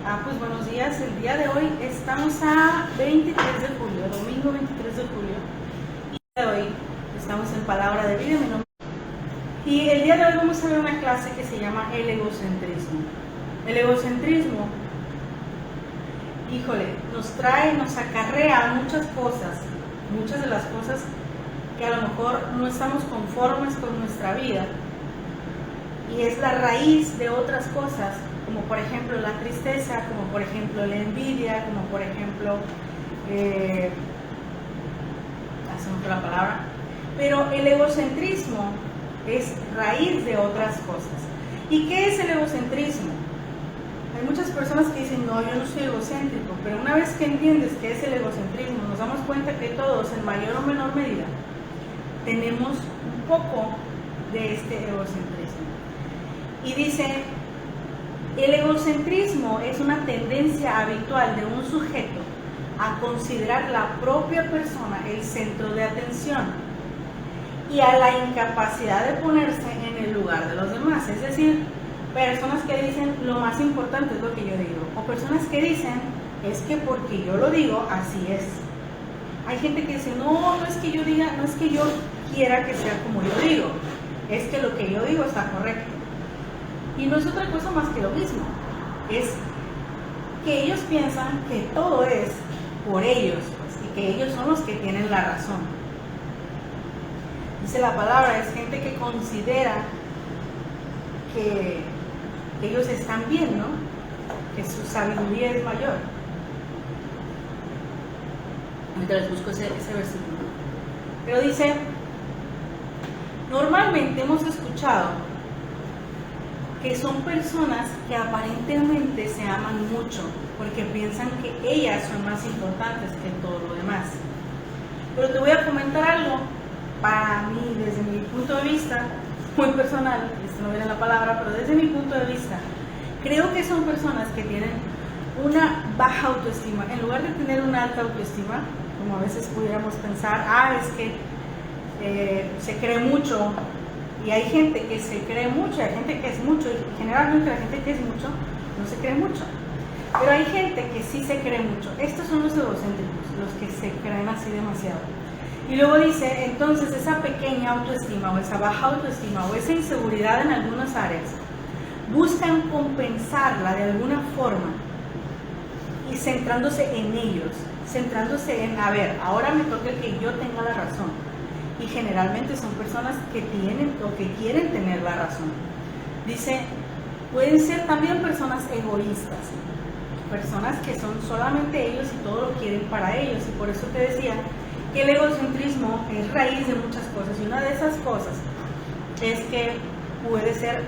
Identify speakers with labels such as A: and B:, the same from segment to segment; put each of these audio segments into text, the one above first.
A: Pues buenos días. El día de hoy estamos a 23 de julio, domingo 23 de julio. Y el día de hoy estamos en Palabra de Vida. Y el día de hoy vamos a ver una clase que se llama el egocentrismo. El egocentrismo, híjole, nos acarrea muchas cosas, muchas de las cosas que a lo mejor no estamos conformes con nuestra vida. Y es la raíz de otras cosas, como por ejemplo la tristeza, como por ejemplo la envidia, como por ejemplo, hacemos la palabra, pero el egocentrismo es raíz de otras cosas. ¿Y qué es el egocentrismo? Hay muchas personas que dicen, no, yo no soy egocéntrico, pero una vez que entiendes qué es el egocentrismo, nos damos cuenta que todos, en mayor o menor medida, tenemos un poco de este egocentrismo. Y dice, el egocentrismo es una tendencia habitual de un sujeto a considerar la propia persona el centro de atención y a la incapacidad de ponerse en el lugar de los demás. Es decir, personas que dicen lo más importante es lo que yo digo, o personas que dicen es que porque yo lo digo, así es. Hay gente que dice, no es que yo diga, no es que yo quiera que sea como yo digo, es que lo que yo digo está correcto. Y no es otra cosa más que lo mismo, es que ellos piensan que todo es por ellos, pues, y que ellos son los que tienen la razón. Dice la palabra, es gente que considera que ellos están bien, ¿no? Que su sabiduría es mayor. Ahorita les busco ese versículo. Pero dice, normalmente hemos escuchado que son personas que aparentemente se aman mucho porque piensan que ellas son más importantes que todo lo demás. Pero te voy a comentar algo, para mí, desde mi punto de vista, muy personal, esto no viene la palabra, pero desde mi punto de vista, creo que son personas que tienen una baja autoestima, en lugar de tener una alta autoestima, como a veces pudiéramos pensar, es que se cree mucho. Y hay gente que se cree mucho, hay gente que es mucho, y generalmente la gente que es mucho no se cree mucho. Pero hay gente que sí se cree mucho. Estos son los egocéntricos, los que se creen así demasiado. Y luego dice, entonces esa pequeña autoestima o esa baja autoestima o esa inseguridad en algunas áreas, buscan compensarla de alguna forma y centrándose en ellos, centrándose en, ahora me toca que yo tenga la razón. Y generalmente son personas que tienen o que quieren tener la razón. Dice, pueden ser también personas egoístas, personas que son solamente ellos y todo lo quieren para ellos. Y por eso te decía que el egocentrismo es raíz de muchas cosas. Y una de esas cosas es que puede ser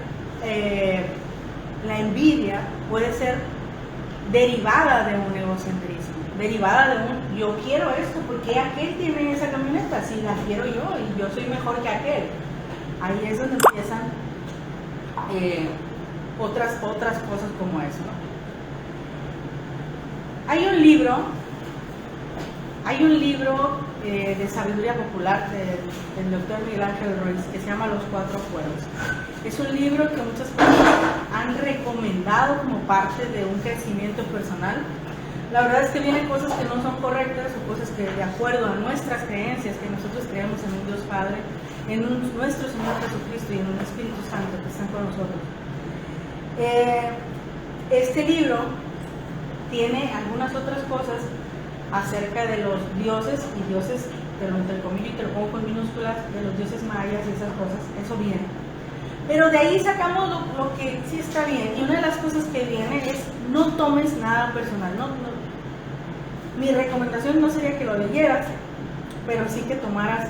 A: la envidia, puede ser derivada de un egocentrismo, derivada de un yo quiero esto porque aquel tiene esa camioneta, si la quiero yo y yo soy mejor que aquel. Ahí es donde empiezan otras cosas como eso, ¿no? Hay un libro de sabiduría popular del doctor Miguel Ángel Ruiz que se llama Los Cuatro Acuerdos. Es un libro que muchas personas han recomendado como parte de un crecimiento personal. La verdad es que vienen cosas que no son correctas o cosas que de acuerdo a nuestras creencias, que nosotros creemos en un Dios Padre, en nuestro Señor Jesucristo y en un Espíritu Santo que están con nosotros. Este libro tiene algunas otras cosas acerca de los dioses, y dioses, te lo entrecomillo y te lo pongo con minúsculas, de los dioses mayas y esas cosas, eso viene. Pero de ahí sacamos lo que sí está bien, y una de las cosas que viene es no tomes nada personal. Mi recomendación no sería que lo leyeras, pero sí que tomaras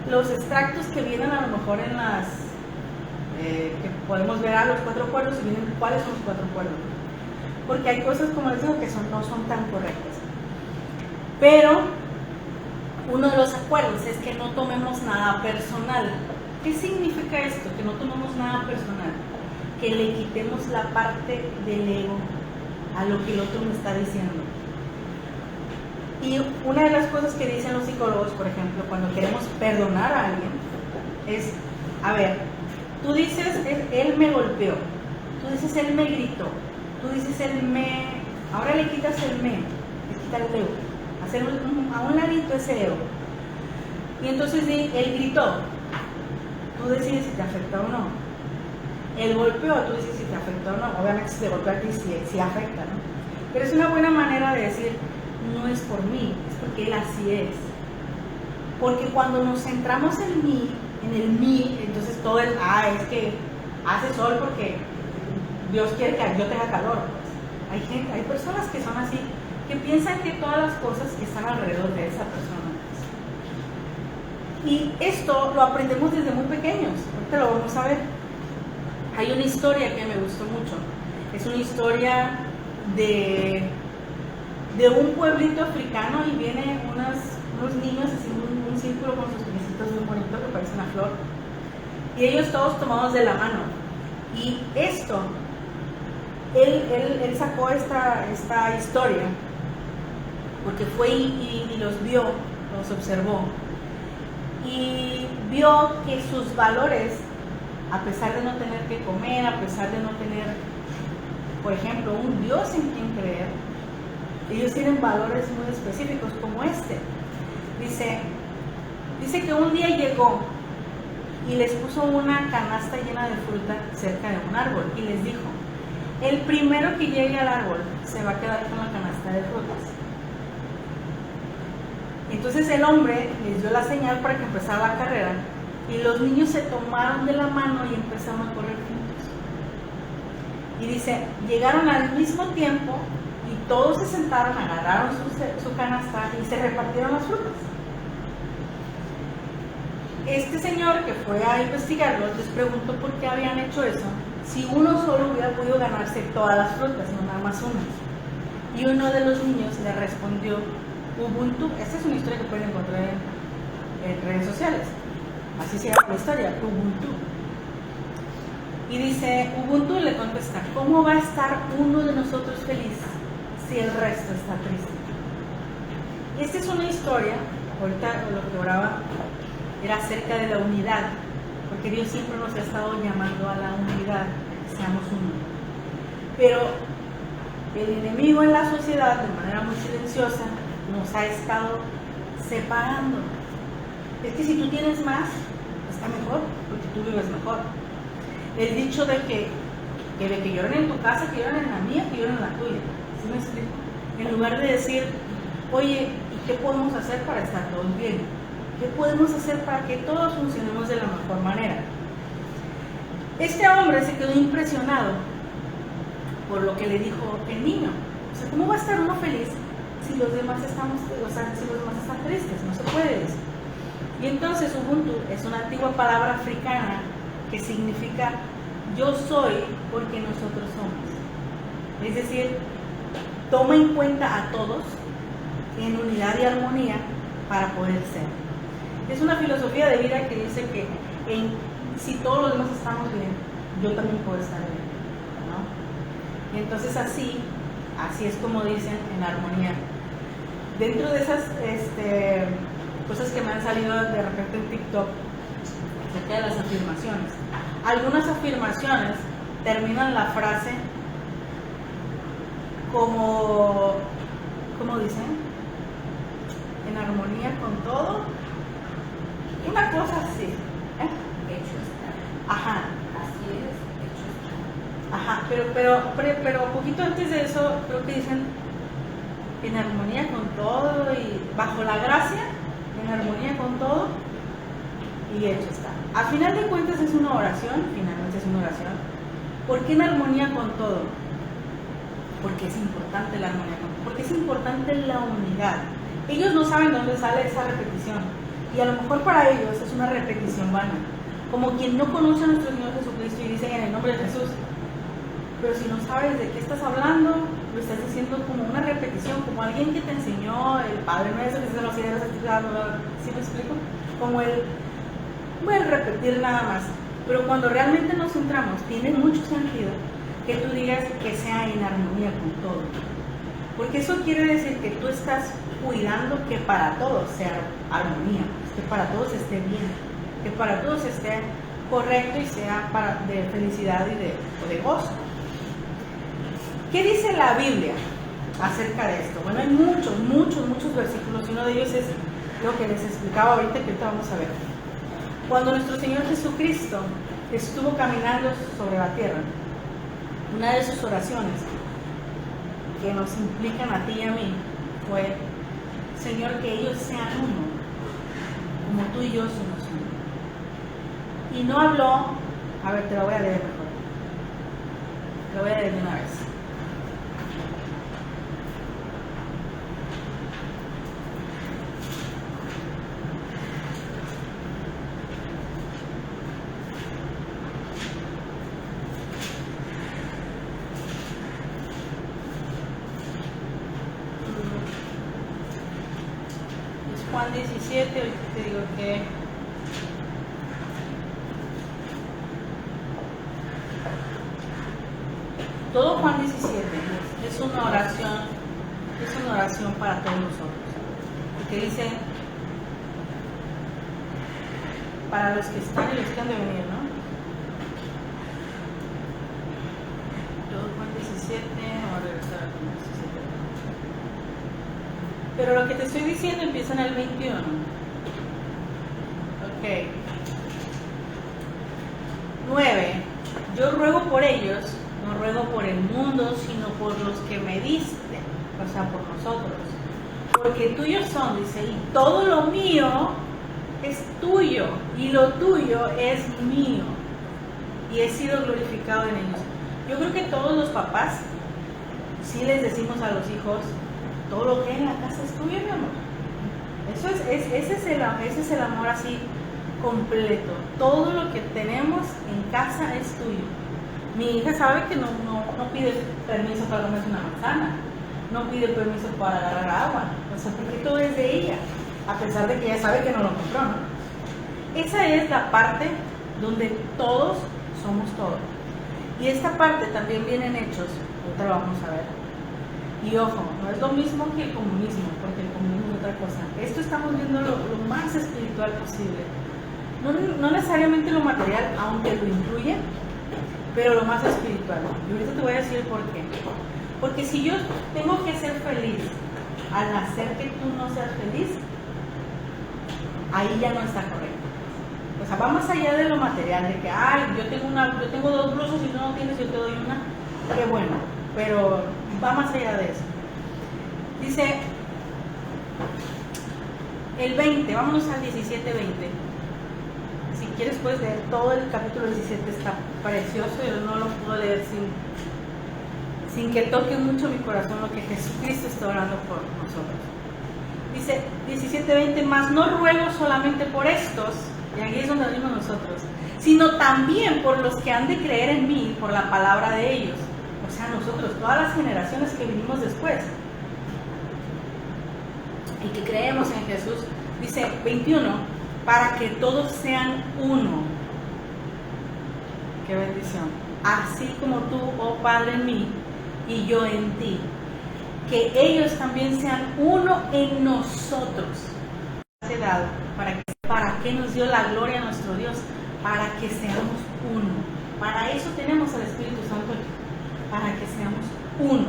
A: los extractos que vienen a lo mejor en las que podemos ver a los cuatro acuerdos y vienen cuáles son los cuatro acuerdos, porque hay cosas, como les digo, que no son tan correctas. Pero uno de los acuerdos es que no tomemos nada personal. ¿Qué significa esto? Que no tomemos nada personal, que le quitemos la parte del ego a lo que el otro me está diciendo. Y una de las cosas que dicen los psicólogos, por ejemplo, cuando queremos perdonar a alguien, es, tú dices, él me golpeó, tú dices, él me gritó, tú dices el me, ahora le quitas el me, le quitas el eu, hacer a un ladito ese eu. Y entonces él gritó, tú decides si te afecta o no. Él golpeó, tú decides si te afecta o no. Obviamente si te golpea a ti sí afecta, ¿no? Pero es una buena manera de decir, no es por mí, es porque él así es. Porque cuando nos centramos en mí, entonces todo es, es que hace sol porque Dios quiere que yo tenga calor. Pues. Hay personas que son así, que piensan que todas las cosas están alrededor de esa persona. Y esto lo aprendemos desde muy pequeños, ahorita lo vamos a ver. Hay una historia que me gustó mucho, es una historia de un pueblito africano y vienen unos niños haciendo un círculo con sus piecitos muy bonitos que parece una flor, y ellos todos tomados de la mano. Y esto, él sacó esta historia porque fue y los vio, los observó y vio que sus valores, a pesar de no tener que comer, a pesar de no tener, por ejemplo, un Dios en quien creer, ellos tienen valores muy específicos como este. Dice que un día llegó y les puso una canasta llena de fruta cerca de un árbol y les dijo, el primero que llegue al árbol se va a quedar con la canasta de frutas. Entonces el hombre les dio la señal para que empezara la carrera y los niños se tomaron de la mano y empezaron a correr juntos. Y dice, llegaron al mismo tiempo y todos se sentaron, agarraron su canasta y se repartieron las frutas. Este señor que fue a investigarlo les preguntó por qué habían hecho eso, si uno solo hubiera podido ganarse todas las frutas, no nada más una. Y uno de los niños le respondió, Ubuntu. Esta es una historia que pueden encontrar en redes sociales, así se llama la historia, Ubuntu. Y dice, Ubuntu le contesta, ¿cómo va a estar uno de nosotros feliz si el resto está triste? Esta es una historia, ahorita lo que oraba era acerca de la unidad, porque Dios siempre nos ha estado llamando a la unidad, que seamos uno. Pero el enemigo en la sociedad, de manera muy silenciosa, nos ha estado separando. Es que si tú tienes más, está mejor, porque tú vives mejor. El dicho de que lloren en tu casa, que lloren en la mía, que lloren en la tuya. ¿Sí me explico? En lugar de decir, oye, ¿y qué podemos hacer para estar todos bien? ¿Qué podemos hacer para que todos funcionemos de la mejor manera? Este hombre se quedó impresionado por lo que le dijo el niño. O sea, ¿cómo va a estar uno feliz si los demás están tristes? No se puede decir. Y entonces Ubuntu es una antigua palabra africana que significa yo soy porque nosotros somos. Es decir, toma en cuenta a todos en unidad y armonía para poder ser. Es una filosofía de vida que dice que si todos los demás estamos bien, yo también puedo estar bien, ¿no? Y entonces así es como dicen en armonía. Dentro de esas cosas que me han salido de repente en TikTok acerca de las afirmaciones, algunas afirmaciones terminan la frase como dicen, en armonía con todo, una cosa así,
B: Hecho está.
A: ajá,
B: Así es, hecho está.
A: ajá, pero poquito antes de eso creo que dicen en armonía con todo y bajo la gracia, en armonía con todo y hecho está. A final de cuentas es una oración, finalmente es una oración. ¿Por qué en armonía con todo? Porque es importante la armonía con todo, porque es importante la unidad. Ellos no saben dónde sale esa repetición y a lo mejor para ellos es una repetición vana, como quien no conoce a nuestro Señor Jesucristo y dice en el nombre de Jesús, pero si no sabes de qué estás hablando, lo estás diciendo como una repetición, como alguien que te enseñó el Padre Nuestro, que se lo hacía, ¿sí me explico? Como el repetir nada más, pero cuando realmente nos centramos, tiene mucho sentido que tú digas que sea en armonía con todo, porque eso quiere decir que tú estás cuidando que para todos sea armonía, que para todos esté bien, que para todos esté correcto y sea de felicidad y de gozo. ¿Qué dice la Biblia acerca de esto? Bueno, hay muchos versículos y uno de ellos es lo que les explicaba ahorita, que ahorita vamos a ver. Cuando nuestro Señor Jesucristo estuvo caminando sobre la tierra, una de sus oraciones que nos implican a ti y a mí fue: Señor, que ellos sean uno, como tú y yo somos uno. Y no habló, a ver, te lo voy a leer mejor. Te lo voy a leer de una vez. Juan 17, ahorita te digo que todo Juan 17 es una oración para todos nosotros. Que dice, para los que están y los que han de venir, ¿no? Todo Juan 17, vamos a regresar a Juan 17. Pero lo que te estoy diciendo empieza en el 21. Ok. 9. Yo ruego por ellos, no ruego por el mundo, sino por los que me diste, o sea, por nosotros. Porque tuyos son, dice, y todo lo mío es tuyo, y lo tuyo es mío, y he sido glorificado en ellos. Yo creo que todos los papás, sí les decimos a los hijos, todo lo que hay en la casa es tuyo, mi amor. Ese es el amor así completo. Todo lo que tenemos en casa es tuyo. Mi hija sabe que no pide permiso para comerse una manzana, no pide permiso para agarrar agua, o sea, porque todo es de ella, a pesar de que ella sabe que no lo compró, ¿no? Esa es la parte donde todos somos todos. Y esta parte también viene en Hechos, ahorita lo vamos a ver. Y ojo, no es lo mismo que el comunismo, porque el comunismo es otra cosa. Esto estamos viendo lo más espiritual posible. No necesariamente lo material, aunque lo incluye, pero lo más espiritual. Y ahorita te voy a decir por qué. Porque si yo tengo que ser feliz al hacer que tú no seas feliz, ahí ya no está correcto. O sea, va más allá de lo material, de que, yo tengo 2 blusas y no tienes, yo te doy una. Qué bueno, pero va más allá de eso. Dice el 20, vámonos al 17-20. Si quieres puedes leer todo el capítulo 17, está precioso, yo no lo puedo leer sin que toque mucho mi corazón lo que Jesucristo está orando por nosotros. Dice 17-20, mas no ruego solamente por estos, y aquí es donde venimos nosotros, sino también por los que han de creer en mí por la palabra de ellos. O sea, nosotros, todas las generaciones que vinimos después y que creemos en Jesús. Dice 21, para que todos sean uno. Qué bendición. Así como tú, oh Padre, en mí y yo en ti, que ellos también sean uno en nosotros. ¿Para qué nos dio la gloria a nuestro Dios? Para que seamos uno. Para eso tenemos al Espíritu Santo, para que seamos uno.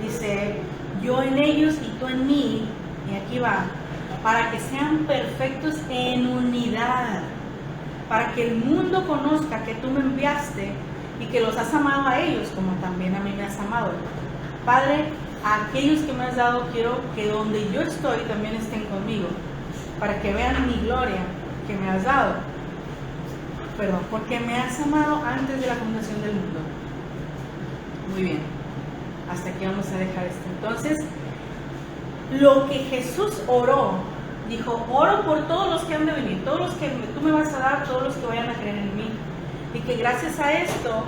A: Dice, yo en ellos y tú en mí, y aquí va, para que sean perfectos en unidad, para que el mundo conozca que tú me enviaste y que los has amado a ellos como también a mí me has amado. Padre, a aquellos que me has dado, quiero que donde yo estoy también estén conmigo, para que vean mi gloria que me has dado. Perdón, porque me has amado antes de la fundación del mundo. Muy bien, hasta aquí vamos a dejar esto. Entonces, lo que Jesús oró, dijo, oro por todos los que han de venir, todos los que tú me vas a dar, todos los que vayan a creer en mí, y que gracias a esto,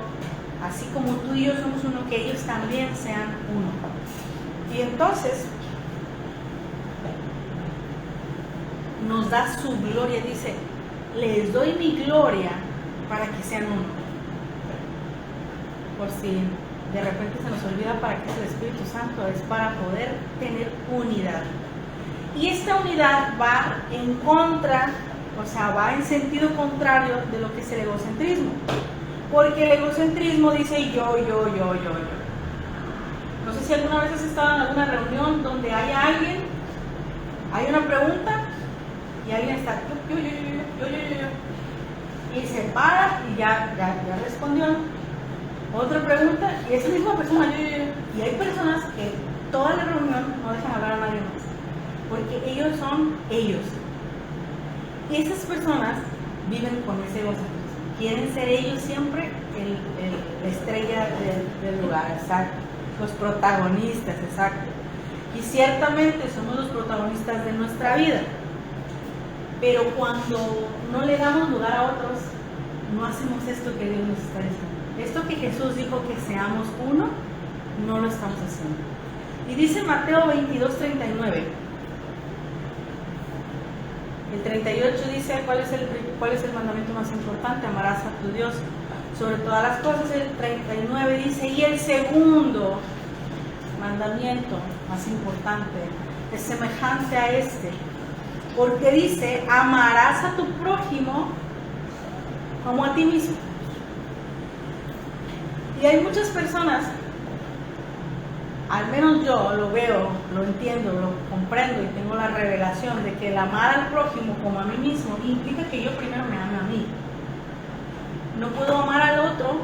A: así como tú y yo somos uno, que ellos también sean uno. Y entonces nos da su gloria, dice, les doy mi gloria para que sean uno. Por si de repente se nos olvida para qué es el Espíritu Santo, es para poder tener unidad. Y esta unidad va en contra, o sea, va en sentido contrario de lo que es el egocentrismo. Porque el egocentrismo dice yo. No sé si alguna vez has estado en alguna reunión donde hay una pregunta y alguien está yo. Y se para y ya respondió. Otra pregunta y esa misma persona yo. Y hay personas que toda la reunión no dejan hablar a nadie más. Porque ellos son ellos. Y esas personas viven con ese egocentrismo. Quieren ser ellos siempre la estrella del lugar, exacto. Los protagonistas, exacto. Y ciertamente somos los protagonistas de nuestra vida. Pero cuando no le damos lugar a otros, no hacemos esto que Dios nos está diciendo. Esto que Jesús dijo que seamos uno, no lo estamos haciendo. Y dice Mateo 22:39. El 38 dice, ¿cuál es el mandamiento más importante? Amarás a tu Dios sobre todas las cosas. El 39 dice, y el segundo mandamiento más importante es semejante a este, porque dice, amarás a tu prójimo como a ti mismo. Y hay muchas personas, al menos yo lo veo, lo entiendo, lo comprendo y tengo la revelación de que el amar al prójimo como a mí mismo implica que yo primero me ame a mí. No puedo amar al otro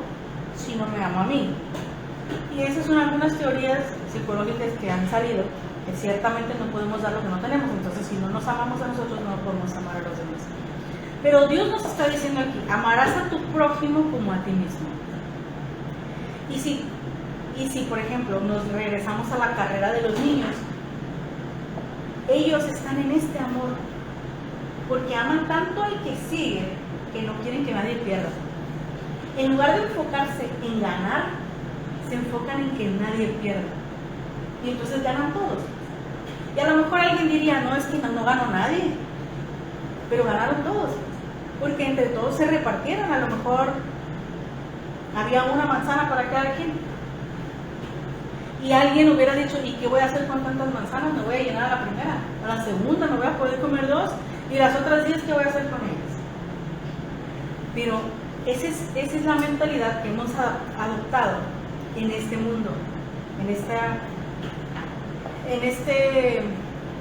A: si no me amo a mí. Y esas son algunas teorías psicológicas que han salido, que ciertamente no podemos dar lo que no tenemos. Entonces, si no nos amamos a nosotros, no podemos amar a los demás. Pero Dios nos está diciendo aquí, amarás a tu prójimo como a ti mismo. Y si, por ejemplo, nos regresamos a la carrera de los niños, ellos están en este amor, porque aman tanto al que sigue, que no quieren que nadie pierda. En lugar de enfocarse en ganar, se enfocan en que nadie pierda. Y entonces ganan todos. Y a lo mejor alguien diría, no, es que no ganó nadie, pero ganaron todos, porque entre todos se repartieron. A lo mejor había una manzana para cada quien. Y alguien hubiera dicho, ¿y qué voy a hacer con tantas manzanas? Me voy a llenar a la primera, a la segunda me voy a poder comer 2, y las otras 10, ¿qué voy a hacer con ellas? Pero esa es la mentalidad que hemos adoptado en este mundo,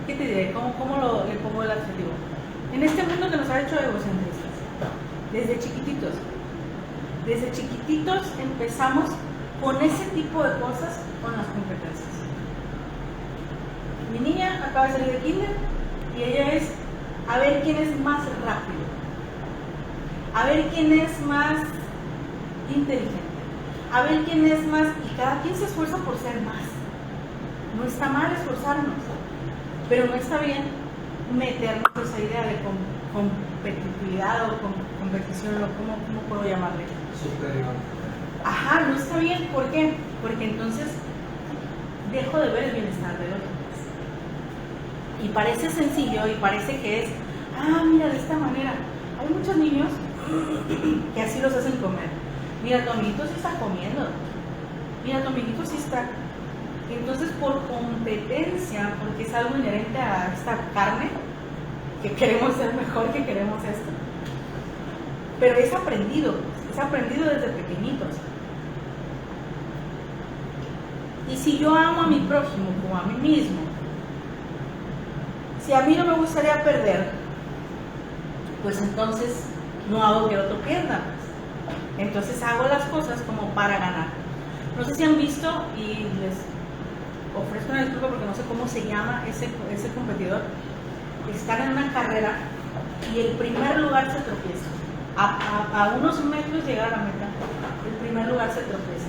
A: ¿qué te diré? ¿Cómo le pongo el adjetivo? En este mundo que nos ha hecho egocentristas, desde chiquititos empezamos con ese tipo de cosas, con las competencias. Mi niña acaba de salir de kinder y ella es a ver quién es más rápido, a ver quién es más inteligente, a ver quién es más, y cada quien se esfuerza por ser más. No está mal esforzarnos, pero no está bien meternos esa idea de competitividad o competición, o ¿cómo puedo llamarle?
C: Superior.
A: Ajá, no está bien. ¿Por qué? Porque entonces dejo de ver el bienestar de los demás. Y parece sencillo y parece que es, mira, de esta manera. Hay muchos niños que así los hacen comer. Mira, tu amiguito sí está comiendo. Mira, tu amiguito sí está. Entonces, por competencia, porque es algo inherente a esta carne, que queremos ser mejor, que queremos esto. Pero es aprendido desde pequeñitos. Y si yo amo a mi prójimo como a mí mismo, si a mí no me gustaría perder, pues entonces no hago que el otro pierda. Entonces hago las cosas como para ganar. No sé si han visto, y les ofrezco una disculpa porque no sé cómo se llama ese competidor. Están en una carrera y el primer lugar se tropieza. A unos metros llegar a la meta, el primer lugar se tropieza.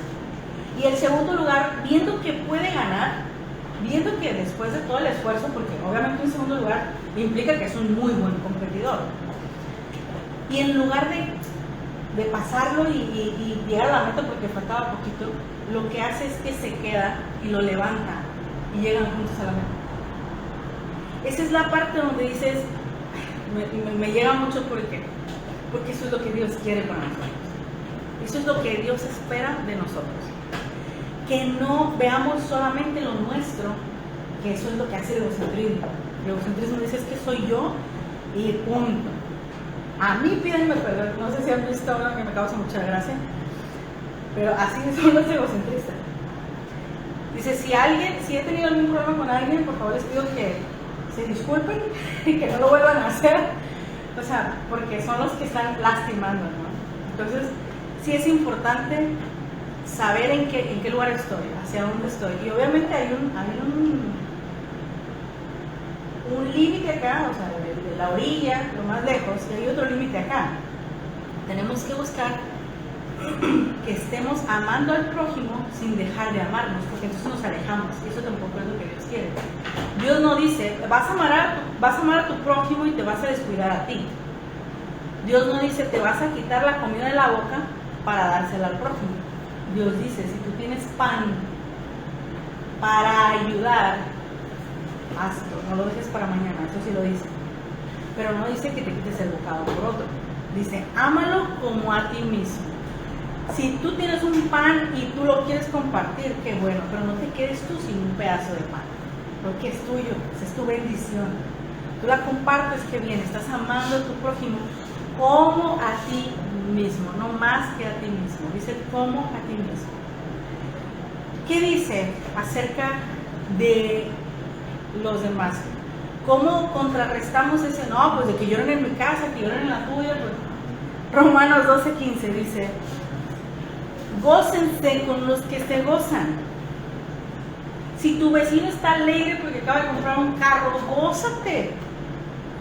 A: Y el segundo lugar, viendo que puede ganar, viendo que después de todo el esfuerzo, porque obviamente un segundo lugar implica que es un muy buen competidor, y en lugar de pasarlo y llegar a la meta porque faltaba poquito, lo que hace es que se queda y lo levanta y llegan juntos a la meta. Esa es la parte donde dices, me llega mucho porque eso es lo que Dios quiere para nosotros. Eso es lo que Dios espera de nosotros. Que no veamos solamente lo nuestro, que eso es lo que hace el egocentrismo. El egocentrismo dice, es que soy yo y punto. A mí pídenme perdón. No sé si han visto una que me causa mucha gracia. Pero así son los egocentristas. Dice, si he tenido algún problema con alguien, por favor les pido que se disculpen y que no lo vuelvan a hacer. O sea, porque son los que están lastimando, ¿no? Entonces, sí es importante saber en qué lugar estoy, hacia dónde estoy. Y obviamente hay un límite acá, o sea, de la orilla, lo más lejos, y hay otro límite acá. Tenemos que buscar que estemos amando al prójimo sin dejar de amarnos, porque entonces nos alejamos, y eso tampoco es lo que Dios quiere. Dios no dice, vas a amar a tu prójimo y te vas a descuidar a ti. Dios no dice, te vas a quitar la comida de la boca para dársela al prójimo. Dios dice, si tú tienes pan para ayudar, hazlo, no lo dejes para mañana, eso sí lo dice. Pero no dice que te quites el bocado por otro. Dice, ámalo como a ti mismo. Si tú tienes un pan y tú lo quieres compartir, qué bueno, pero no te quedes tú sin un pedazo de pan, porque es tuyo, es tu bendición. Tú la compartes, qué bien, estás amando a tu prójimo como a ti mismo, no más que a ti mismo. Dice, como a ti mismo. ¿Qué dice acerca de los demás? ¿Cómo contrarrestamos ese? No, pues de que lloren en mi casa, que lloren en la tuya. Pues. Romanos 12:15 dice, gócense con los que se gozan. Si tu vecino está alegre porque acaba de comprar un carro, gózate.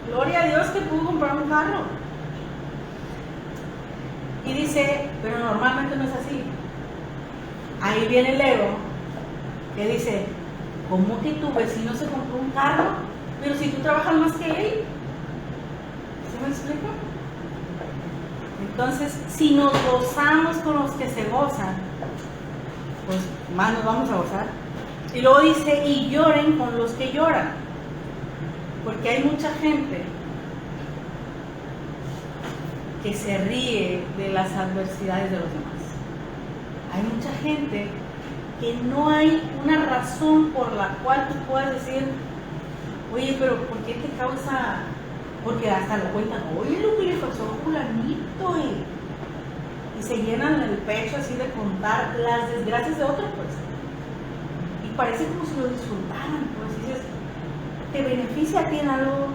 A: Gloria a Dios que pudo comprar un carro. Y dice, pero normalmente no es así. Ahí viene el ego, que dice, ¿cómo que tu vecino se compró un carro? Pero si tú trabajas más que él. ¿Sí me explico? Entonces, si nos gozamos con los que se gozan, pues más nos vamos a gozar. Y luego dice, y lloren con los que lloran. Porque hay mucha gente que se ríe de las adversidades de los demás. Hay mucha gente que no hay una razón por la cual tú puedas decir, oye, pero ¿por qué te causa? Porque hasta lo cuentan, oye, lo que le pasó a fulanito, y se llenan el pecho así de contar las desgracias de otros, pues. Y parece como si lo disfrutaran, pues. Y dices, ¿te beneficia a ti en algo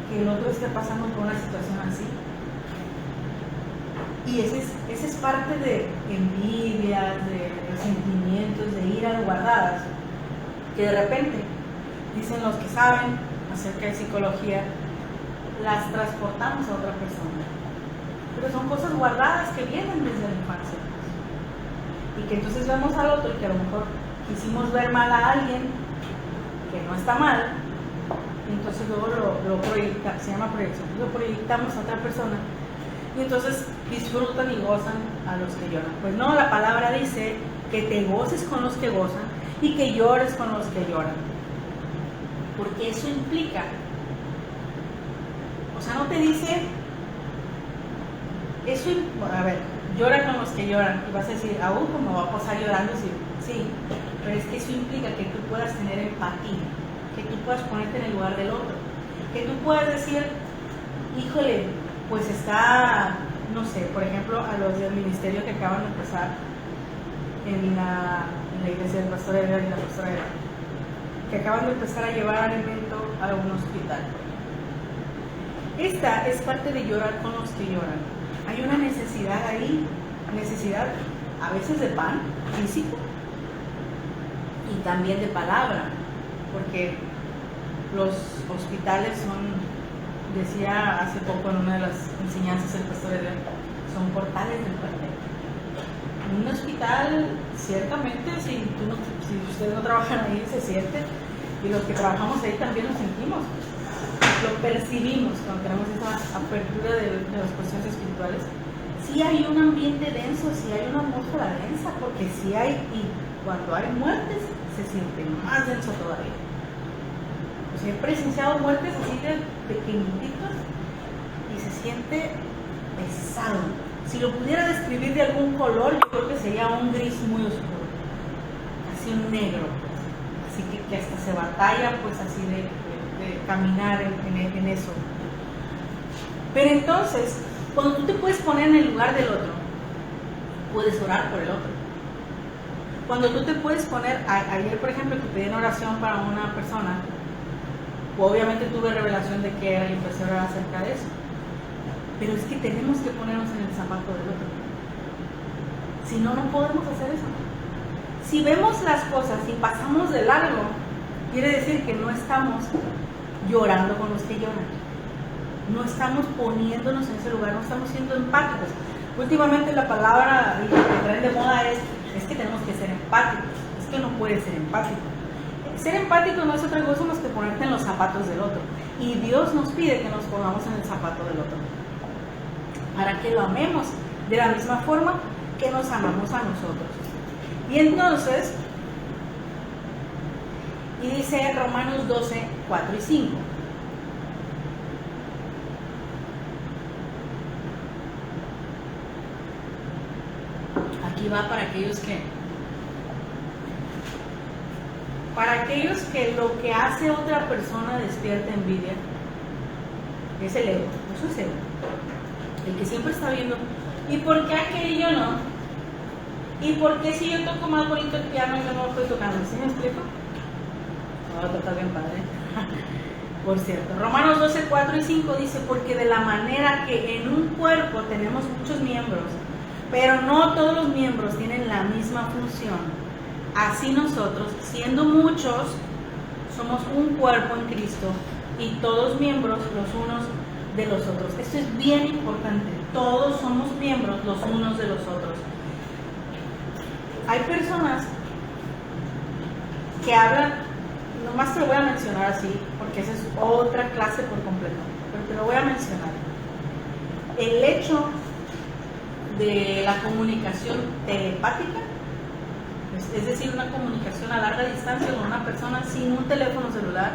A: que el otro esté pasando por una situación así? Y ese es parte de envidias, de sentimientos, de iras guardadas, que de repente, dicen los que saben acerca de psicología, las transportamos a otra persona. Pero son cosas guardadas que vienen desde la infancia. Y que entonces vemos al otro y que a lo mejor quisimos ver mal a alguien que no está mal, y entonces luego lo proyectamos, se llama proyección, lo proyectamos a otra persona. Y entonces disfrutan y gozan a los que lloran. Pues no, la palabra dice que te goces con los que gozan y que llores con los que lloran. Porque eso implica, o sea, no te dice, eso, a ver, llora con los que lloran. Y vas a decir, pues me voy a pasar llorando. Sí, pero es que eso implica que tú puedas tener empatía, que tú puedas ponerte en el lugar del otro, que tú puedas decir, híjole, pues está, no sé, por ejemplo, a los del ministerio que acaban de empezar en la iglesia del pastor Edgar y la pastora Edgar, que acaban de empezar a llevar alimento a un hospital. Esta es parte de llorar con los que lloran. Hay una necesidad ahí, necesidad a veces de pan físico y también de palabra, porque los hospitales son, decía hace poco en una de las enseñanzas del pastor Edgar, son portales del cuerpo. En un hospital, ciertamente, si ustedes no trabajan ahí, se siente, y los que trabajamos ahí también lo sentimos, lo percibimos cuando tenemos esa apertura de las cuestiones espirituales. Sí hay un ambiente denso, sí hay una atmósfera densa, porque sí hay, y cuando hay muertes, se siente más denso todavía. He presenciado muertes así de pequeñitos y se siente pesado. Si lo pudiera describir de algún color, yo creo que sería un gris muy oscuro, así un negro, así que hasta se batalla pues así de caminar en eso. Pero entonces, cuando tú te puedes poner en el lugar del otro, puedes orar por el otro. Cuando tú te puedes poner, ayer por ejemplo que pedí una oración para una persona, obviamente tuve revelación de qué era y empecé a orar acerca de eso. Pero es que tenemos que ponernos en el zapato del otro. Si no, no podemos hacer eso. Si vemos las cosas y pasamos de largo, quiere decir que no estamos llorando con los que lloran. No estamos poniéndonos en ese lugar, no estamos siendo empáticos. Últimamente la palabra que traen de moda es que tenemos que ser empáticos. Es que no puedes ser empático. Ser empático no es otra cosa más que ponerte en los zapatos del otro. Y Dios nos pide que nos pongamos en el zapato del otro, para que lo amemos de la misma forma que nos amamos a nosotros. Y entonces, y dice Romanos 12, 4 y 5. Aquí va para aquellos que lo que hace otra persona despierta envidia. Es el ego, eso es ego. El que siempre está viendo, ¿y por qué aquel y yo no? ¿Y por qué si yo toco más bonito el piano yo no lo estoy tocando? ¿Sí me explico? No, toca bien padre. Por cierto, Romanos 12, 4 y 5 dice, porque de la manera que en un cuerpo tenemos muchos miembros, pero no todos los miembros tienen la misma función. Así nosotros, siendo muchos, somos un cuerpo en Cristo y todos miembros los unos de los otros. Esto es bien importante. Todos somos miembros los unos de los otros. Hay personas que hablan, nomás te lo voy a mencionar así, porque esa es otra clase por completo, pero te lo voy a mencionar. El hecho de la comunicación telepática, es decir, una comunicación a larga distancia con una persona sin un teléfono celular,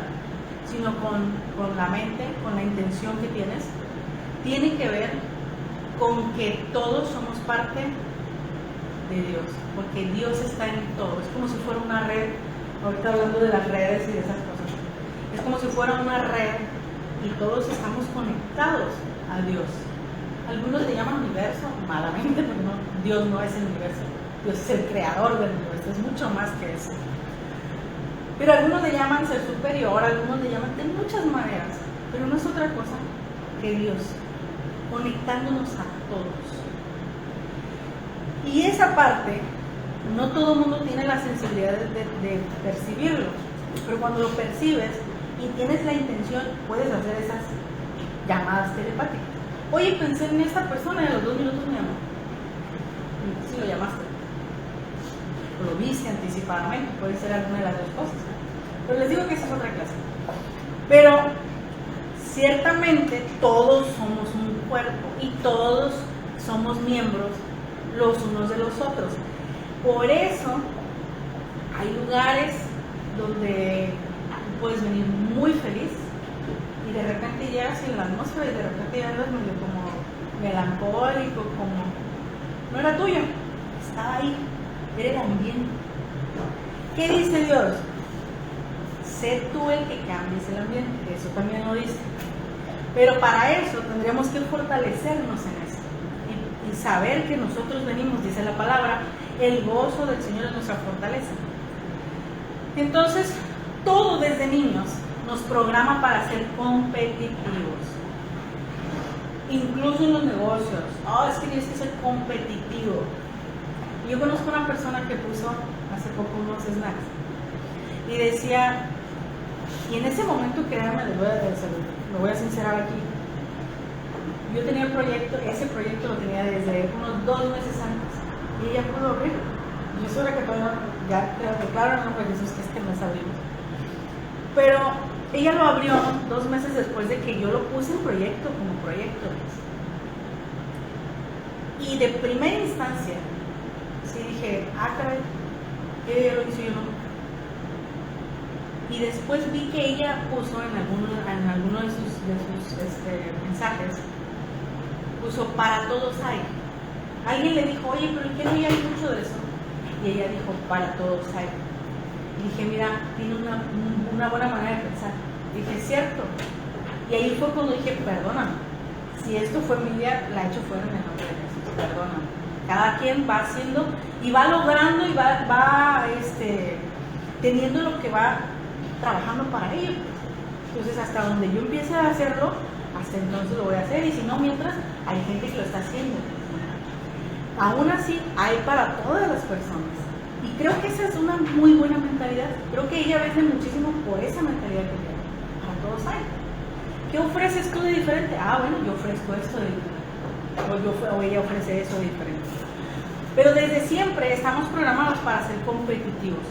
A: sino con la mente, con la intención que tienes, tiene que ver con que todos somos parte de Dios, porque Dios está en todo. Es como si fuera una red, ahorita hablando de las redes y de esas cosas, es como si fuera una red y todos estamos conectados a Dios. Algunos le llaman universo, malamente, porque no, Dios no es el universo. Dios es el creador del universo, es mucho más que eso. Pero algunos le llaman ser superior, algunos le llaman de muchas maneras, pero no es otra cosa que Dios, conectándonos a todos. Y esa parte, no todo el mundo tiene la sensibilidad de percibirlo, pero cuando lo percibes y tienes la intención, puedes hacer esas llamadas telepáticas. Oye, pensé en esta persona y a los 2 minutos me llamó. Si lo llamaste. Lo viste anticipadamente, puede ser alguna de las dos cosas. Pero les digo que esa es otra clase. Pero ciertamente todos somos un cuerpo y todos somos miembros los unos de los otros. Por eso hay lugares donde puedes venir muy feliz y de repente llegas en la atmósfera y de repente ya andas medio como melancólico, como no era tuyo, estaba ahí, era el ambiente. ¿Qué dice Dios? Sé tú el que cambies el ambiente, eso también lo dice. Pero para eso tendríamos que fortalecernos en eso y saber que nosotros venimos, dice la palabra, el gozo del Señor es nuestra fortaleza. Entonces, todo desde niños nos programa para ser competitivos. Incluso en los negocios. Es que tienes que ser competitivo. Yo conozco una persona que puso hace poco unos snacks y decía, y en ese momento, créanme, lo voy a sincerar aquí, yo tenía el proyecto, ese proyecto lo tenía desde unos 2 meses antes y ella pudo abrirlo. Yo soy la que todavía ya te declaro en nombre de Jesús que este mes abrimos. Pero ella lo abrió 2 meses después de que yo lo puse en proyecto, como proyecto. Y de primera instancia, sí dije, caray, ella lo hizo yo no. Y después vi que ella puso en alguno de sus mensajes, puso para todos hay. Alguien le dijo, oye, pero ¿qué no hay mucho de eso? Y ella dijo, para todos hay. Y dije, mira, tiene una buena manera de pensar. Dije, es cierto. Y ahí fue cuando dije, perdóname. Si esto fue mi día, la he hecho fuera en el nombre de Jesús, perdóname. Cada quien va haciendo y va logrando y va teniendo lo que va trabajando para ello. Entonces, hasta donde yo empiece a hacerlo, hasta entonces lo voy a hacer. Y si no, mientras hay gente que lo está haciendo. Aún así, hay para todas las personas. Y creo que esa es una muy buena mentalidad. Creo que ella vende muchísimo por esa mentalidad que tiene. Para todos hay. ¿Qué ofreces tú de diferente? Ah, bueno, yo ofrezco esto de diferente. O ella ofrece eso de diferente. Pero desde siempre estamos programados para ser competitivos.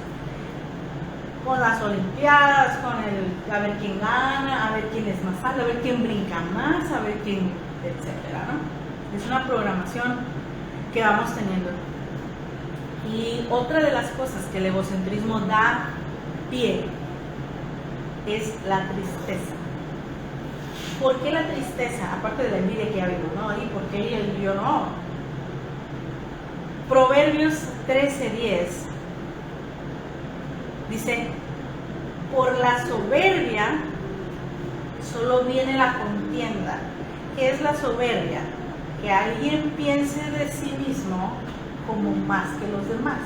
A: Con las olimpiadas, con a ver quién gana, a ver quién es más alto, a ver quién brinca más, a ver quién, etcétera, ¿no? Es una programación que vamos teniendo. Y otra de las cosas que el egocentrismo da pie es la tristeza. ¿Por qué la tristeza? Aparte de la envidia que ha habido, ¿no? ¿Y por qué ella y yo no? Proverbios 13:10 dice: por la soberbia solo viene la contienda. ¿Qué es la soberbia? Que alguien piense de sí mismo como más que los demás.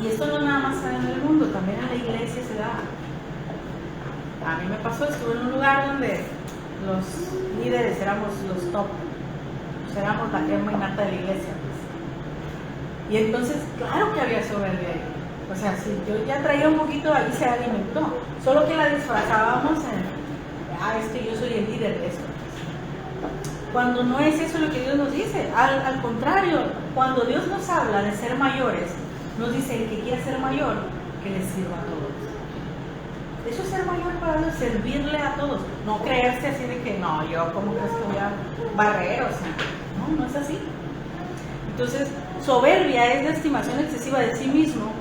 A: Y esto no nada más se da en el mundo, también en la iglesia se da. A mí me pasó, estuve en un lugar donde los líderes éramos los top, pues éramos la crema innata de la iglesia. Y entonces, claro que había soberbia ahí. O sea, si yo ya traía un poquito, ahí se alimentó. Solo que la disfrazábamos en, es que yo soy el líder de esto. Cuando no es eso lo que Dios nos dice. Al contrario, cuando Dios nos habla de ser mayores, nos dice: el que quiera ser mayor, que les sirva a todos. Eso es ser mayor para Dios, servirle a todos. No creerse así de que, no, yo como crees que voy a barrer, o sea, no es así. Entonces, soberbia es la estimación excesiva de sí mismo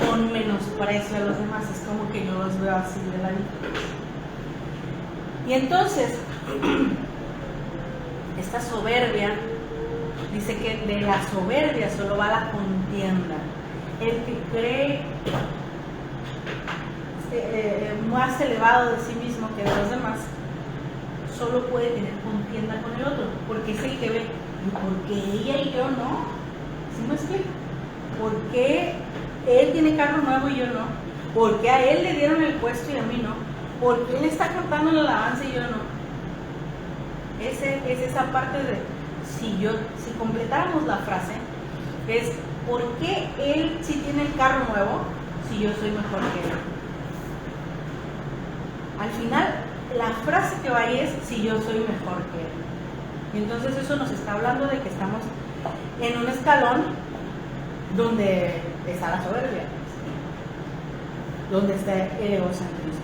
A: con menosprecio a los demás. Es como que yo los veo así de la vida. Y entonces, esta soberbia, dice que de la soberbia solo va la contienda. El que cree más elevado de sí mismo que de los demás, solo puede tener contienda con el otro, porque es el que ve. ¿Y por qué ella y yo no? ¿Sí me explico? ¿Por qué él tiene carro nuevo y yo no? ¿Por qué a él le dieron el puesto y a mí no? ¿Por qué él está cantando la alabanza y yo no? Es esa parte de, si completáramos la frase, es: ¿por qué él sí tiene el carro nuevo si yo soy mejor que él? Al final, la frase que va ahí es: si yo soy mejor que él. Y entonces eso nos está hablando de que estamos en un escalón donde está la soberbia, donde está el egocentrismo.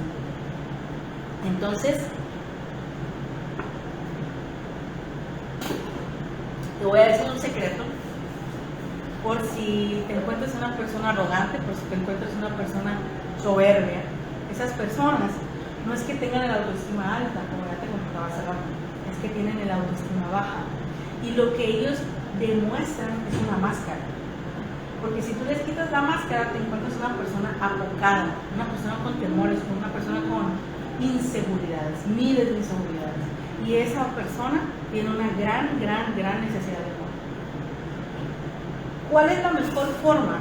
A: Entonces, te voy a decir un secreto, por si te encuentras una persona arrogante, por si te encuentras una persona soberbia. Esas personas no es que tengan el autoestima alta, como ya te comentaba hace rato, es que tienen el autoestima baja. Y lo que ellos demuestran es una máscara. Porque si tú les quitas la máscara, te encuentras una persona apocada, una persona con temores, una persona con inseguridades, miles de inseguridades. Y esa persona tiene una gran necesidad de amor. ¿Cuál es la mejor forma?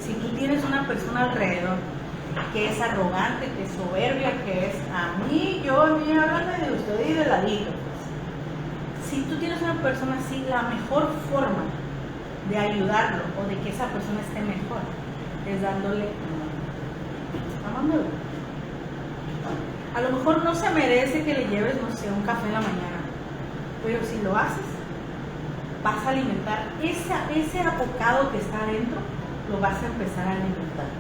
A: Si tú tienes una persona alrededor que es arrogante, que es soberbia, que es a mí háblame de usted y de ladito. Si tú tienes una persona así, la mejor forma de ayudarlo o de que esa persona esté mejor es dándole amor. Amándolo. A lo mejor no se merece que le lleves, no sé, un café en la mañana, pero si lo haces, vas a alimentar ese apocado que está adentro, lo vas a empezar a alimentar.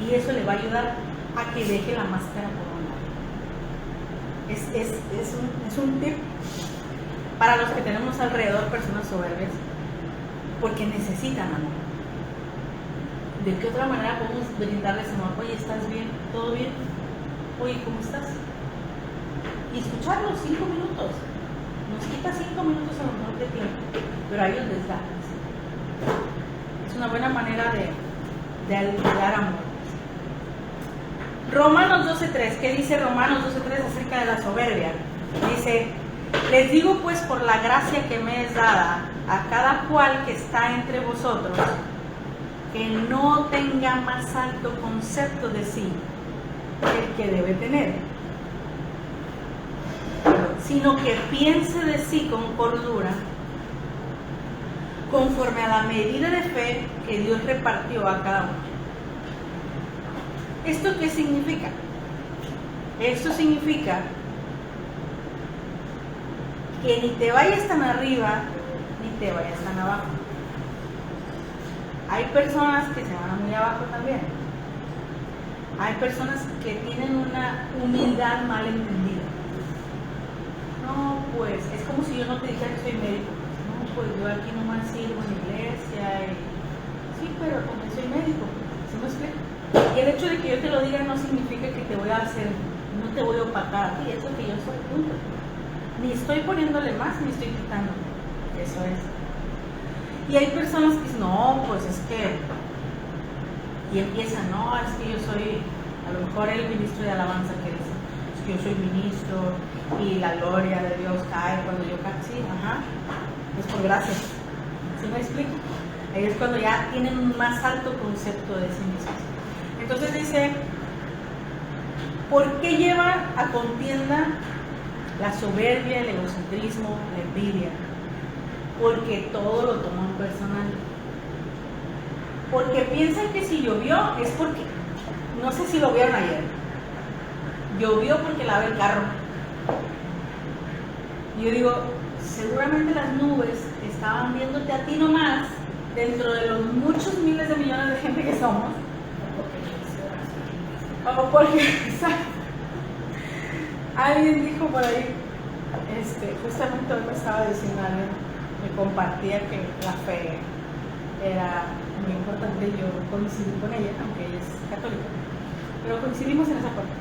A: Y eso le va a ayudar a que deje la máscara por un lado. Es un tip para los que tenemos alrededor personas soberbias, porque necesitan amor. ¿De qué otra manera podemos brindarles amor? Oye, ¿estás bien? ¿Todo bien? Oye, ¿cómo estás? Y escucharlos 5 minutos. Nos quita 5 minutos a lo mejor de tiempo, pero a ellos les da. Es una buena manera de dar amor. Romanos 12:3. ¿Qué dice Romanos 12:3 acerca de la soberbia? Dice: Les digo pues por la gracia que me es dada a cada cual que está entre vosotros, que no tenga más alto concepto de sí que el que debe tener, sino que piense de sí con cordura, conforme a la medida de fe que Dios repartió a cada uno. ¿Esto qué significa? Esto significa que ni te vayas tan arriba ni te vayas tan abajo. Hay personas que se van muy abajo también. Hay personas que tienen una humildad mal entendida. No, pues es como si yo no te dijera que soy médico. No, pues yo aquí nomás sirvo en la iglesia. Sí, pero como soy médico, ¿sí me explico? Y el hecho de que yo te lo diga no significa que te voy a hacer, no te voy a opacar a ti, es lo que yo soy, punto. Ni estoy poniéndole más, ni estoy quitando. Eso es. Y hay personas que dicen, no, pues es que, y empiezan, no, es que yo soy, a lo mejor el ministro de alabanza que dice, es que yo soy ministro y la gloria de Dios cae cuando yo canto. Sí, ajá, es por gracia. ¿Sí me explico? Ahí es cuando ya tienen un más alto concepto de sí mismos. Entonces dice, ¿por qué lleva a contienda la soberbia, el egocentrismo, la envidia? Porque todo lo toman personal. Porque piensan que si llovió es porque, no sé si lo vieron ayer, llovió porque lavé el carro. Y yo digo, seguramente las nubes estaban viéndote a ti nomás, dentro de los muchos miles de millones de gente que somos. O porque, alguien dijo por ahí, justamente hoy me estaba diciendo alguien, me compartía que la fe era muy importante. Yo coincidí con ella, aunque ella es católica, pero coincidimos en esa parte.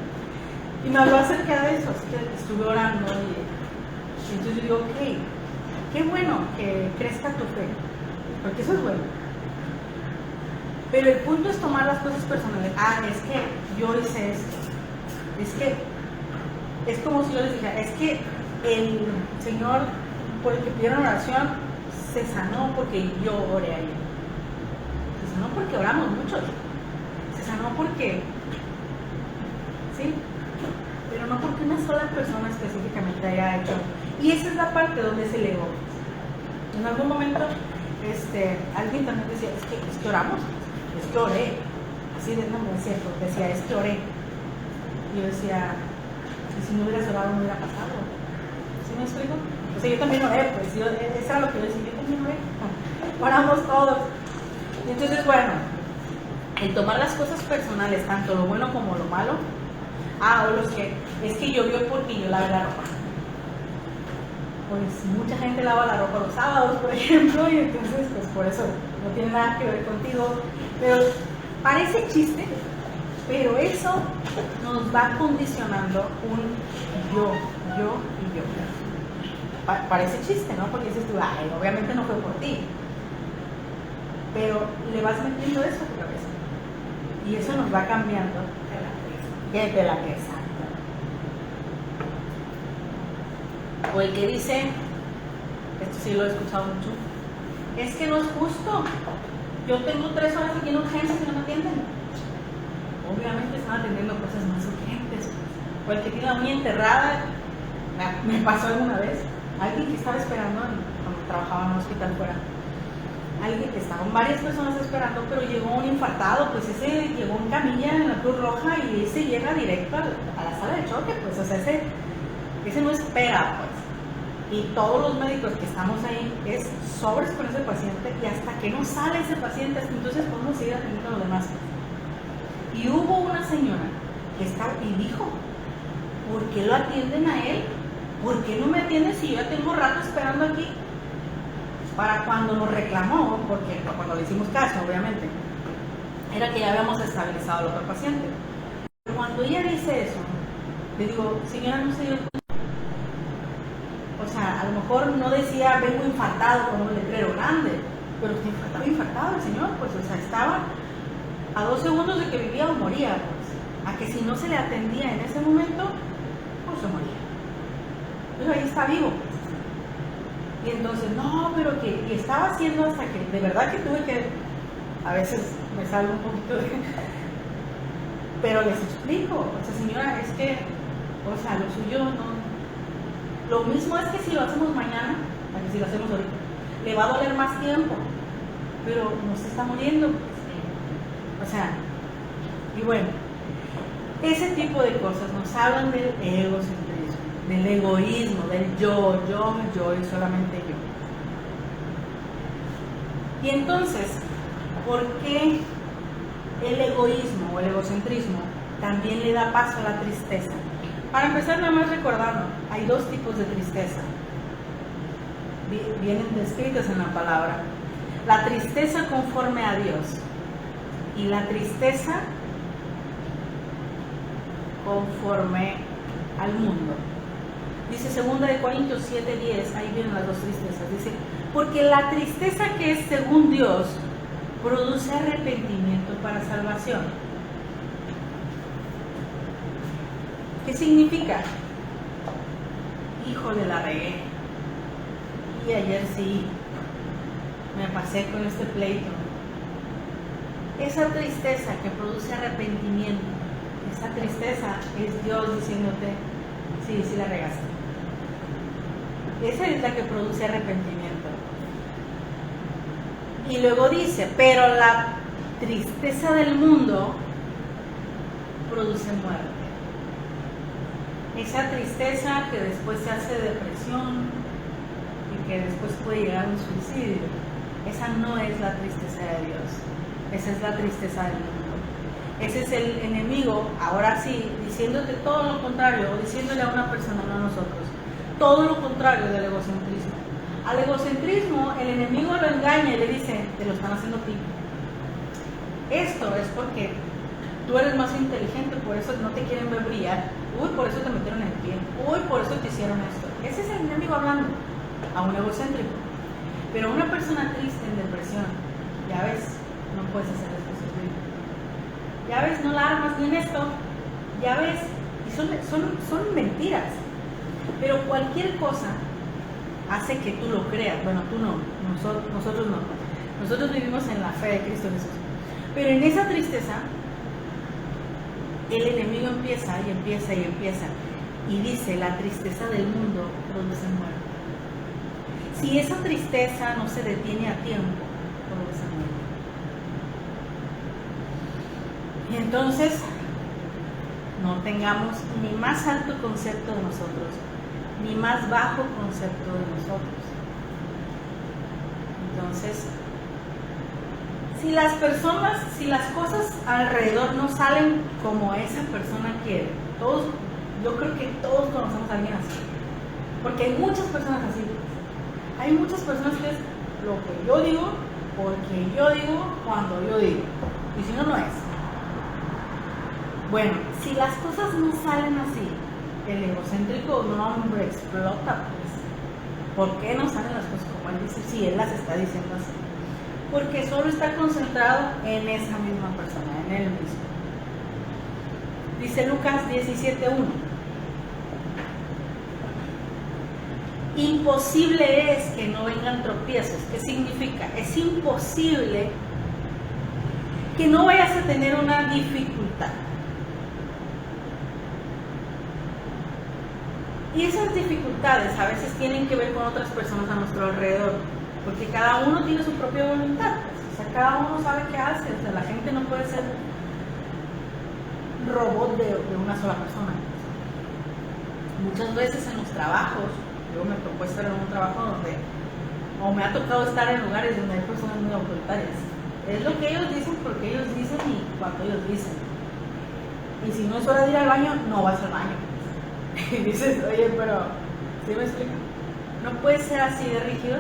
A: Y me habló acerca de eso, así que estuve orando y entonces yo digo, ok, qué bueno que crezca tu fe, porque eso es bueno. Pero el punto es tomar las cosas personales. Ah, es que yo hice esto. Es como si yo les dijera, es que el Señor por el que pidieron oración se sanó porque yo oré a Él. Se sanó porque oramos mucho. Se sanó porque, ¿sí? Pero no porque una sola persona específicamente haya hecho. Y esa es la parte donde es el ego. En algún momento, alguien también decía, es que oramos. Es que oré, así de nombre, es cierto, decía, es que oré. Y yo decía, y si no hubieras orado no hubiera pasado. ¿Sí me explico? O sea, yo también oré, pues, eso era lo que yo decía, yo también oré. Oramos todos. Y entonces, bueno, el tomar las cosas personales, tanto lo bueno como lo malo, o los que, es que llovió porque yo lavé la ropa. Pues mucha gente lava la ropa los sábados, por ejemplo, y entonces, pues por eso no tiene nada que ver contigo. Pero parece chiste, pero eso nos va condicionando un yo y yo. Parece chiste, ¿no? Porque dices tú, ay, obviamente no fue por ti. Pero le vas metiendo eso a tu cabeza. Y eso nos va cambiando de la que exacto. O el que dice, esto sí lo he escuchado mucho, es que no es justo. Yo tengo 3 horas aquí en urgencias y no me atienden. Obviamente están atendiendo cosas más urgentes. O el que tiene la uña enterrada, me pasó alguna vez, alguien que estaba esperando cuando trabajaba en un hospital fuera. Alguien que estaban varias personas esperando, pero llegó un infartado, pues ese llegó en camilla en la Cruz Roja y ese llega directo a la sala de choque, pues, o sea, ese no espera, pues. Y todos los médicos que estamos ahí es sobres con ese paciente y hasta que no sale ese paciente, entonces podemos seguir atendiendo a los demás. Y hubo una señora que estaba y dijo, ¿por qué lo atienden a él? ¿Por qué no me atienden si yo ya tengo rato esperando aquí? Para cuando nos reclamó, porque cuando le hicimos caso, obviamente, era que ya habíamos estabilizado al otro paciente. Pero cuando ella dice eso, le digo, señora, no se dio cuenta. O sea, a lo mejor no decía vengo infartado con un letrero grande, pero estaba infartado el señor, pues, o sea, estaba a 2 segundos de que vivía o moría, pues, a que si no se le atendía en ese momento, pues se moría. Pero ahí está vivo, pues. Y entonces, no, pero que y estaba haciendo hasta que, de verdad que tuve que, a veces me salgo un poquito de... Pero les explico, o sea, señora, es que, o sea, lo suyo no... Lo mismo es que si lo hacemos mañana, a que si lo hacemos ahorita, le va a doler más tiempo, pero no se está muriendo. O sea, y bueno, ese tipo de cosas nos hablan del egocentrismo, del egoísmo, del yo y solamente yo. Y entonces, ¿por qué el egoísmo o el egocentrismo también le da paso a la tristeza? Para empezar, nada más recordando, hay dos tipos de tristeza. Vienen descritas en la palabra. La tristeza conforme a Dios y la tristeza conforme al mundo. Dice 2 Corintios 7:10, ahí vienen las dos tristezas. Dice, porque la tristeza que es según Dios produce arrepentimiento para salvación. ¿Qué significa? Híjole, la regué. Y ayer sí, me pasé con este pleito. Esa tristeza que produce arrepentimiento, esa tristeza es Dios diciéndote, sí, sí la regaste. Esa es la que produce arrepentimiento. Y luego dice, pero la tristeza del mundo produce muerte. Esa tristeza que después se hace depresión y que después puede llegar a un suicidio, esa no es la tristeza de Dios, esa es la tristeza del mundo. Ese es el enemigo, ahora sí, diciéndote todo lo contrario, o diciéndole a una persona, no a nosotros, todo lo contrario del egocentrismo. Al egocentrismo, el enemigo lo engaña y le dice, te lo están haciendo a ti. Esto es porque tú eres más inteligente, por eso no te quieren ver brillar. Uy, por eso te metieron en el pie. Uy, por eso te hicieron esto. Ese es el enemigo hablando a un egocéntrico. Pero una persona triste, en depresión, ya ves, no puedes hacer las cosas bien. Ya ves, no la armas ni en esto. Ya ves, y son mentiras. Pero cualquier cosa hace que tú lo creas. Bueno, tú no, nosotros no. Nosotros vivimos en la fe de Cristo Jesús. Pero en esa tristeza, el enemigo empieza y empieza y empieza. Y dice, la tristeza del mundo produce muerte. Si esa tristeza no se detiene a tiempo, produce muerte. Y entonces, no tengamos ni más alto concepto de nosotros, ni más bajo concepto de nosotros. Entonces, si las cosas alrededor no salen como esa persona quiere, yo creo que todos conocemos a alguien así, porque hay muchas personas así. Hay muchas personas que es lo que yo digo, porque yo digo, cuando yo digo, y si no, no es. Bueno, si las cosas no salen así, el egocéntrico no explota, pues. ¿Por qué no salen las cosas como él dice? Si él las está diciendo así. Porque solo está concentrado en esa misma persona, en él mismo. Dice Lucas 17:1. Imposible es que no vengan tropiezos. ¿Qué significa? Es imposible que no vayas a tener una dificultad. Y esas dificultades a veces tienen que ver con otras personas a nuestro alrededor, porque cada uno tiene su propia voluntad, pues. O sea, cada uno sabe qué hace. O sea, la gente no puede ser robot de una sola persona. Muchas veces en los trabajos, yo me tocó estar en un trabajo donde, o me ha tocado estar en lugares donde hay personas muy autoritarias. Es lo que ellos dicen porque ellos dicen y cuando ellos dicen. Y si no es hora de ir al baño, no vas al baño. Y dices, oye, pero, ¿sí me explico? No puede ser así de rígido,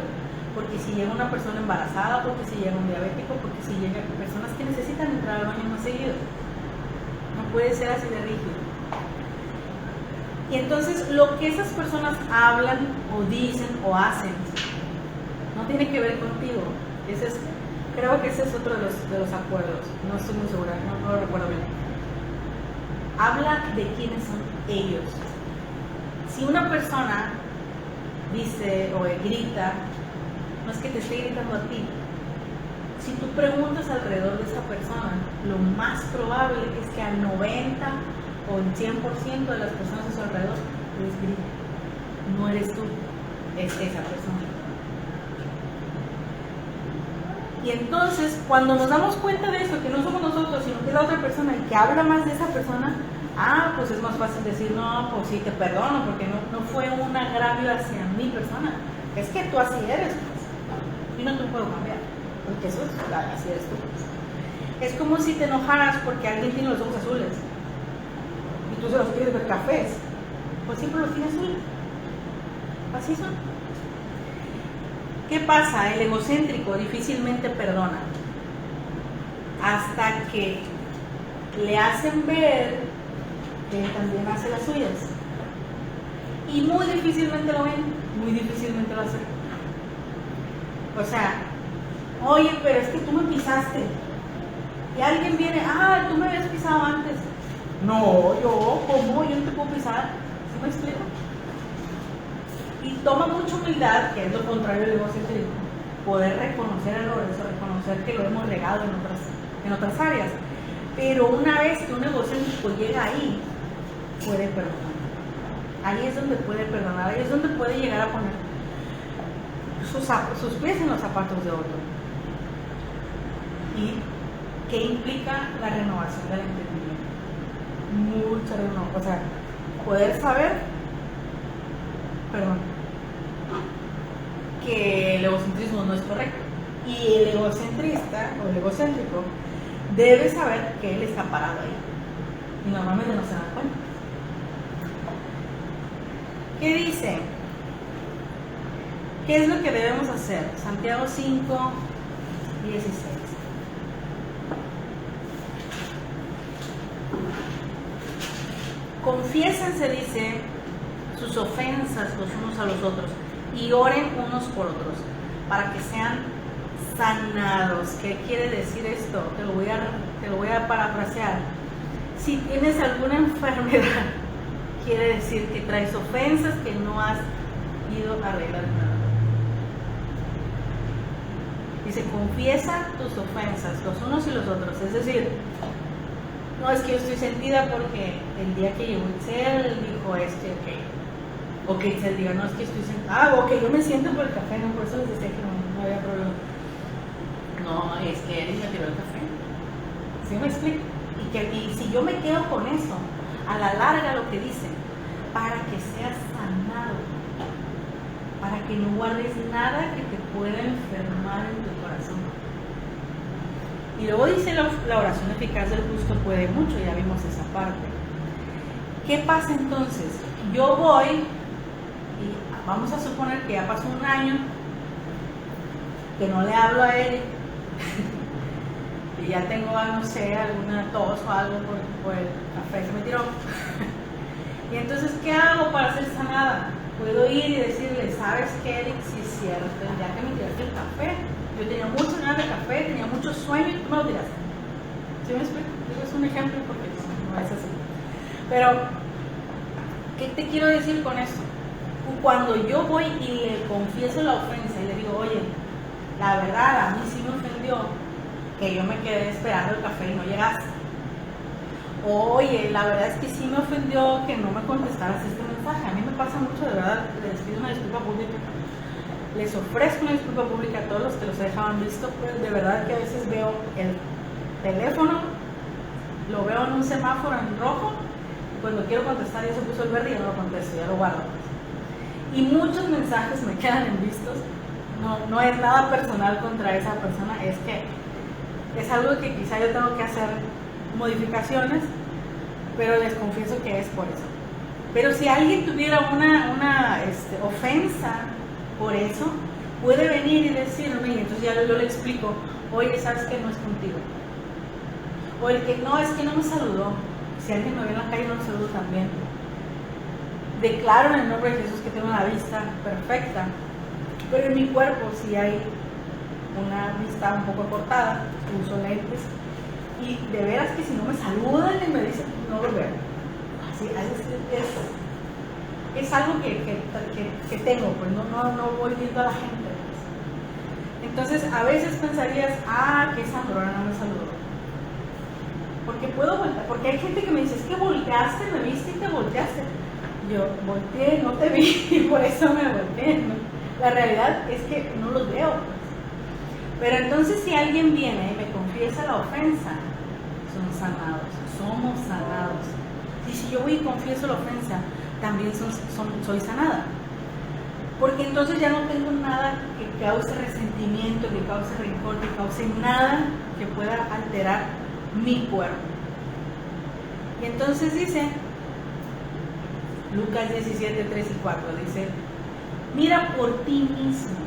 A: porque si llega una persona embarazada, porque si llega un diabético, porque si llegan personas que necesitan entrar al baño más seguido. No puede ser así de rígido. Y entonces lo que esas personas hablan o dicen o hacen no tiene que ver contigo. Creo que ese es otro de los acuerdos. No estoy muy segura, no lo recuerdo bien. Habla de quiénes son ellos. Si una persona dice o grita, no es que te esté gritando a ti. Si tú preguntas alrededor de esa persona, lo más probable es que al 90 o el 100% de las personas a su alrededor les griten. No eres tú, es esa persona. Y entonces, cuando nos damos cuenta de eso, que no somos nosotros, sino que es la otra persona y que habla más de esa persona, pues es más fácil decir, no, pues sí, te perdono, porque no fue un agravio hacia mi persona. Es que tú así eres, pues. Y no te puedo cambiar, porque eso es, así eres tú. Es como si te enojaras porque alguien tiene los ojos azules y tú se los quieres ver cafés, pues siempre los tiene azules. Así son. ¿Qué pasa? El egocéntrico difícilmente perdona hasta que le hacen ver que también hace las suyas. Y muy difícilmente lo ven, muy difícilmente lo hacen. O sea, oye, pero es que tú me pisaste. Y alguien viene, tú me habías pisado antes. No, ¿cómo? Yo no te puedo pisar. ¿Sí me explico? Y toma mucha humildad, que es lo contrario del egocentrismo, poder reconocer errores o reconocer que lo hemos regado en otras áreas. Pero una vez que un egocéntrico llega ahí, puede perdonar. Ahí es donde puede perdonar, ahí es donde puede llegar a poner sus pies en los zapatos de otro. ¿Y qué implica la renovación del entendimiento? Mucha renovación. O sea, poder saber, que el egocentrismo no es correcto. Y el egocentrista o el egocéntrico debe saber que él está parado ahí. Y normalmente no se da cuenta. ¿Qué dice? ¿Qué es lo que debemos hacer? Santiago 5, 16. Confiésense, dice, sus ofensas los unos a los otros y oren unos por otros para que sean sanados. ¿Qué quiere decir esto? Te lo voy a parafrasear. Si tienes alguna enfermedad, quiere decir que traes ofensas que no has ido a arreglar nada. Dice, confiesa tus ofensas los unos y los otros. Es decir, no es que yo estoy sentida porque el día que llegó Itzel dijo o que Itzel diga, no es que estoy sentada, o que yo me siento por el café, no, por eso les decía que no había problema. No, es que Eric me tiró el café. ¿Sí me explico? Y si yo me quedo con eso, a la larga lo que dice, para que seas sanado, para que no guardes nada que te pueda enfermar en tu corazón. Y luego dice la oración eficaz del justo puede mucho, ya vimos esa parte. ¿Qué pasa entonces? Yo voy, y vamos a suponer que ya pasó un año, que no le hablo a él, y ya tengo, no sé, alguna tos o algo por el café que me tiró. Y entonces, ¿qué hago para ser sanada? Puedo ir y decirle, ¿sabes qué, Eric? Sí es cierto, ya que me tiraste el café, yo tenía muchas ganas de café, tenía mucho sueño y tú me lo tiraste. ¿Sí me explico? Eso es un ejemplo porque no es así. Pero, ¿qué te quiero decir con esto? Cuando yo voy y le confieso la ofensa y le digo, oye, la verdad, a mí sí me ofendió que yo me quedé esperando el café y no llegaste. Oye, la verdad es que sí me ofendió que no me contestaras este mensaje. A mí me pasa mucho, de verdad, les pido una disculpa pública. Les ofrezco una disculpa pública a todos los que los dejaban visto, pues de verdad que a veces veo el teléfono, lo veo en un semáforo en rojo, y cuando quiero contestar ya se puso el verde y ya no lo contesto, ya lo guardo. Y muchos mensajes me quedan en vistos. No es nada personal contra esa persona, es que es algo que quizá yo tengo que hacer modificaciones, pero les confieso que es por eso. Pero si alguien tuviera una ofensa por eso, puede venir y decirme, y entonces ya yo le explico, oye, ¿sabes que no es contigo? O el que no, es que no me saludó. Si alguien me ve en la calle no me saludo también. Declaro en el nombre de Jesús que tengo la vista perfecta, pero en mi cuerpo sí hay una vista un poco cortada, uso lentes, y de veras que si no me saludan y me dicen, no lo veo. Así es. es algo que tengo, pues no voy viendo a la gente. Entonces, a veces pensarías, que sangrona, no me saludó. Porque puedo voltear, porque hay gente que me dice, es que volteaste, me viste y te volteaste. Yo volteé, no te vi, y por eso me volteé, ¿no? La realidad es que no los veo, pues. Pero entonces, si alguien viene y me confiesa la ofensa, son sanados, somos sanados. Y si yo voy y confieso la ofensa, también soy sanada. Porque entonces ya no tengo nada que cause resentimiento, que cause rencor, que cause nada que pueda alterar mi cuerpo. Y entonces dice, Lucas 17, 3 y 4, dice, mira por ti mismo.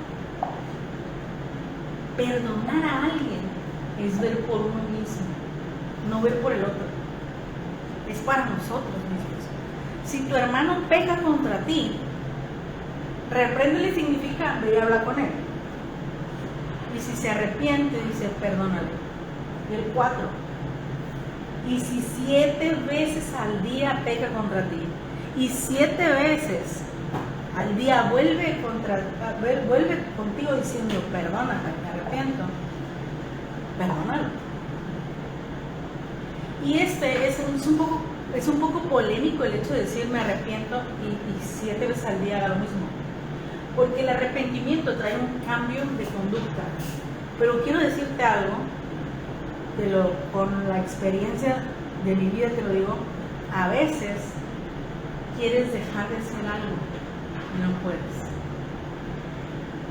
A: Perdonar a alguien es ver por uno mismo, no ver por el otro. Es para nosotros mismos. Si tu hermano peca contra ti, repréndele significa ve y habla con él. Y si se arrepiente, dice perdónale. Y el 4. Y si 7 veces al día peca contra ti, y 7 veces al día vuelve contigo diciendo perdóname, me arrepiento, perdónalo. Y es un poco polémico el hecho de decir me arrepiento y 7 veces al día haga lo mismo. Porque el arrepentimiento trae un cambio de conducta. Pero quiero decirte algo, con la experiencia de mi vida te lo digo, a veces quieres dejar de hacer algo y no puedes.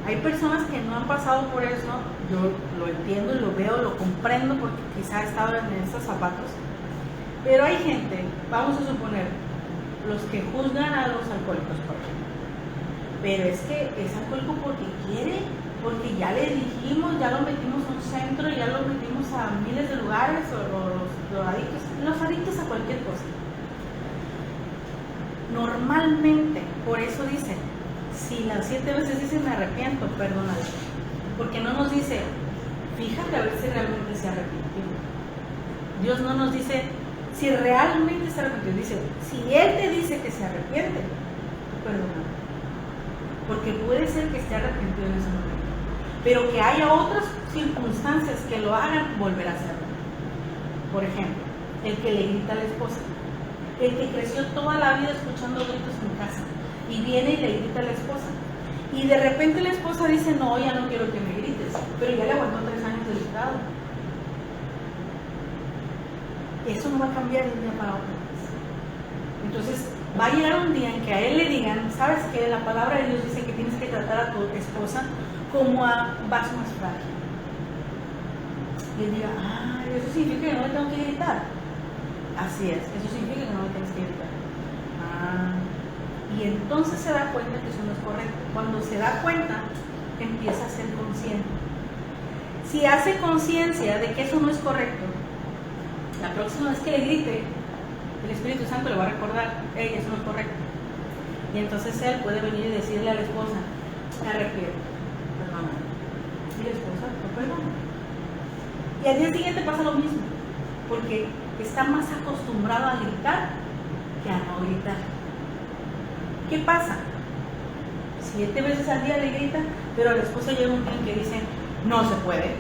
A: Hay personas que no han pasado por eso, yo lo entiendo, lo veo, lo comprendo porque quizá he estado en esos zapatos, pero hay gente, vamos a suponer, los que juzgan a los alcohólicos, por ejemplo. Pero es que es alcohólico porque quiere, porque ya le dijimos, ya lo metimos a un centro, ya lo metimos a miles de lugares, o los adictos a cualquier cosa. Normalmente, por eso dice, si las 7 veces dice me arrepiento, perdónale. Porque no nos dice, fíjate a ver si realmente se arrepintió. Dios no nos dice si realmente se arrepintió, dice, si Él te dice que se arrepiente, perdónale. Porque puede ser que esté arrepentido en ese momento, pero que haya otras circunstancias que lo hagan volver a hacerlo. Por ejemplo, el que le grita a la esposa, el que creció toda la vida escuchando gritos en casa y viene y le grita a la esposa, y de repente la esposa dice, no, ya no quiero que me grites, pero ya le aguantó 3 años de gritado. Eso no va a cambiar de un día para otro. Entonces va a llegar un día en que a él le digan, sabes que la palabra de Dios dice que tienes que tratar a tu esposa como a vaso más frágil. Y él diga, eso significa que no le tengo que gritar. Así es, eso significa que no le tienes que gritar. Y entonces se da cuenta que eso no es correcto. Cuando se da cuenta, empieza a ser consciente. Si hace conciencia de que eso no es correcto, la próxima vez que le grite, el Espíritu Santo le va a recordar, eso no es correcto. Y entonces él puede venir y decirle a la esposa, me arrepiento, perdóname. Y la esposa, no perdona. Y al día siguiente pasa lo mismo, porque está más acostumbrado a gritar que a no gritar. ¿Qué pasa? 7 veces al día le grita, pero a la esposa llega un día en que dice, no se puede.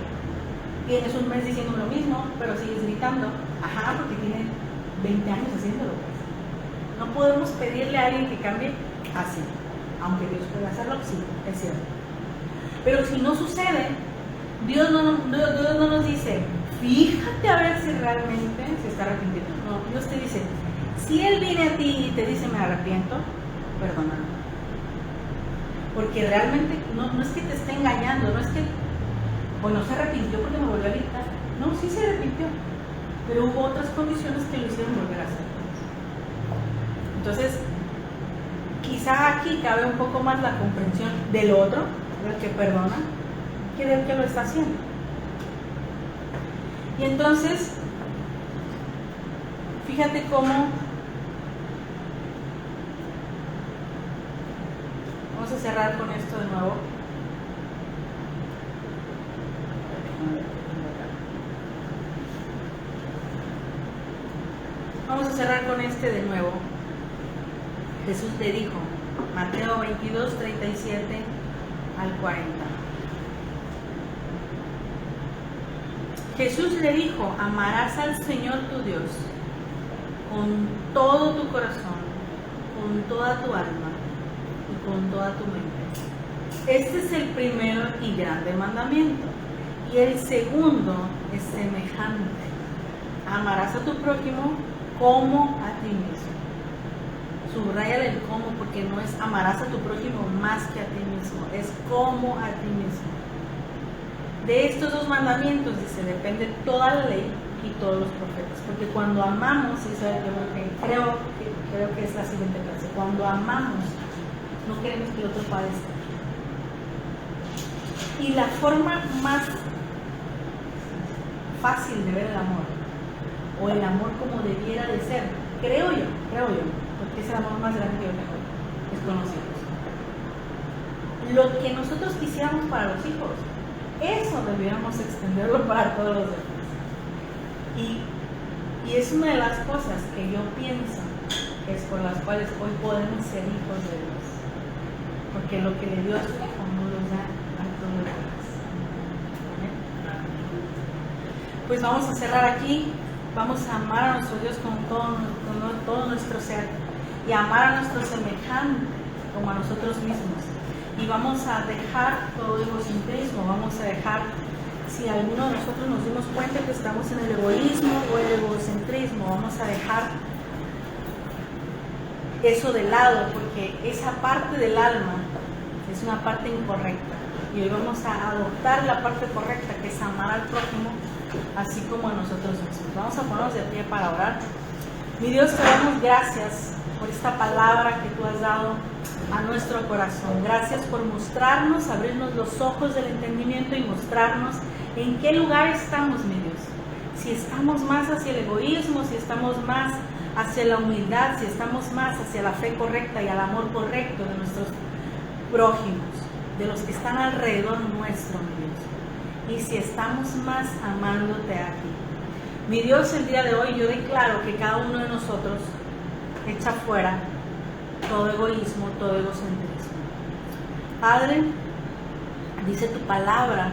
A: Tienes un mes diciendo lo mismo, pero sigues gritando. Porque tiene 20 años haciéndolo. No podemos pedirle a alguien que cambie así, aunque Dios pueda hacerlo, sí, es cierto. Pero si no sucede, Dios no nos dice, fíjate a ver si realmente se está arrepintiendo. No, Dios te dice, si Él viene a ti y te dice me arrepiento, perdónalo. Porque realmente no es que te esté engañando, no es que, se arrepintió porque me volvió a gritar. No, sí se arrepintió, pero hubo otras condiciones que lo hicieron volver a hacer. Entonces, quizá aquí cabe un poco más la comprensión del otro, del que perdona, que del que lo está haciendo. Y entonces, fíjate cómo vamos a cerrar con esto de nuevo. Vamos a cerrar con este de nuevo. Jesús le dijo, Mateo 22, 37 al 40. Jesús le dijo, amarás al Señor tu Dios con todo tu corazón, con toda tu alma y con toda tu mente. Este es el primero y grande mandamiento. Y el segundo es semejante. Amarás a tu prójimo como a ti mismo. Subraya el cómo, porque no es amarás a tu prójimo más que a ti mismo, es como a ti mismo. De estos dos mandamientos, dice, depende toda la ley y todos los profetas. Porque cuando amamos, y eso creo que es la siguiente frase, cuando amamos, no queremos que el otro padezca. Y la forma más fácil de ver el amor, o el amor como debiera de ser, creo yo, porque es el amor más grande que yo tengo, es conocerlos. Lo que nosotros quisiéramos para los hijos, eso debiéramos extenderlo para todos los demás. Y es una de las cosas que yo pienso es por las cuales hoy podemos ser hijos de Dios. Porque lo que le dio a su hijo no lo da a todos los demás. Pues vamos a cerrar aquí. Vamos a amar a nuestro Dios con todo nuestro ser y amar a nuestro semejante como a nosotros mismos. Y vamos a dejar todo egocentrismo, vamos a dejar, si alguno de nosotros nos dimos cuenta que estamos en el egoísmo o el egocentrismo, vamos a dejar eso de lado, porque esa parte del alma es una parte incorrecta. Y hoy vamos a adoptar la parte correcta, que es amar al prójimo, así como a nosotros mismos. Vamos a ponernos de pie para orar. Mi Dios, te damos gracias por esta palabra que tú has dado a nuestro corazón. Gracias por mostrarnos, abrirnos los ojos del entendimiento y mostrarnos en qué lugar estamos, mi Dios. Si estamos más hacia el egoísmo, si estamos más hacia la humildad, si estamos más hacia la fe correcta y al amor correcto de nuestros prójimos, de los que están alrededor nuestro, mi Dios. Y si estamos más amándote a ti. Mi Dios, el día de hoy yo declaro que cada uno de nosotros echa fuera todo egoísmo, todo egocentrismo. Padre, dice tu palabra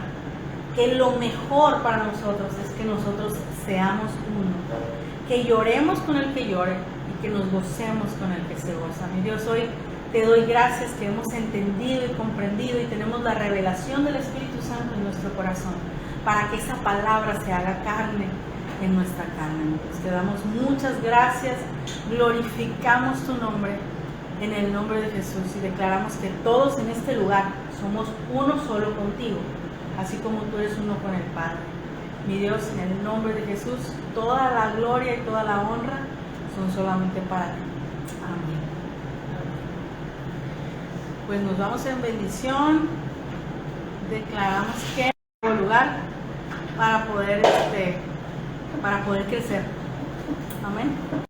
A: que lo mejor para nosotros es que nosotros seamos uno, que lloremos con el que llore y que nos gocemos con el que se goza. Mi Dios, hoy te doy gracias que hemos entendido y comprendido y tenemos la revelación del Espíritu Santo en nuestro corazón para que esa palabra se haga carne en nuestra carne. Te damos muchas gracias, glorificamos tu nombre en el nombre de Jesús y declaramos que todos en este lugar somos uno solo contigo, así como tú eres uno con el Padre. Mi Dios, en el nombre de Jesús, toda la gloria y toda la honra son solamente para ti. Amén. Pues nos vamos en bendición. Declaramos que hay un lugar para poder crecer. Amén.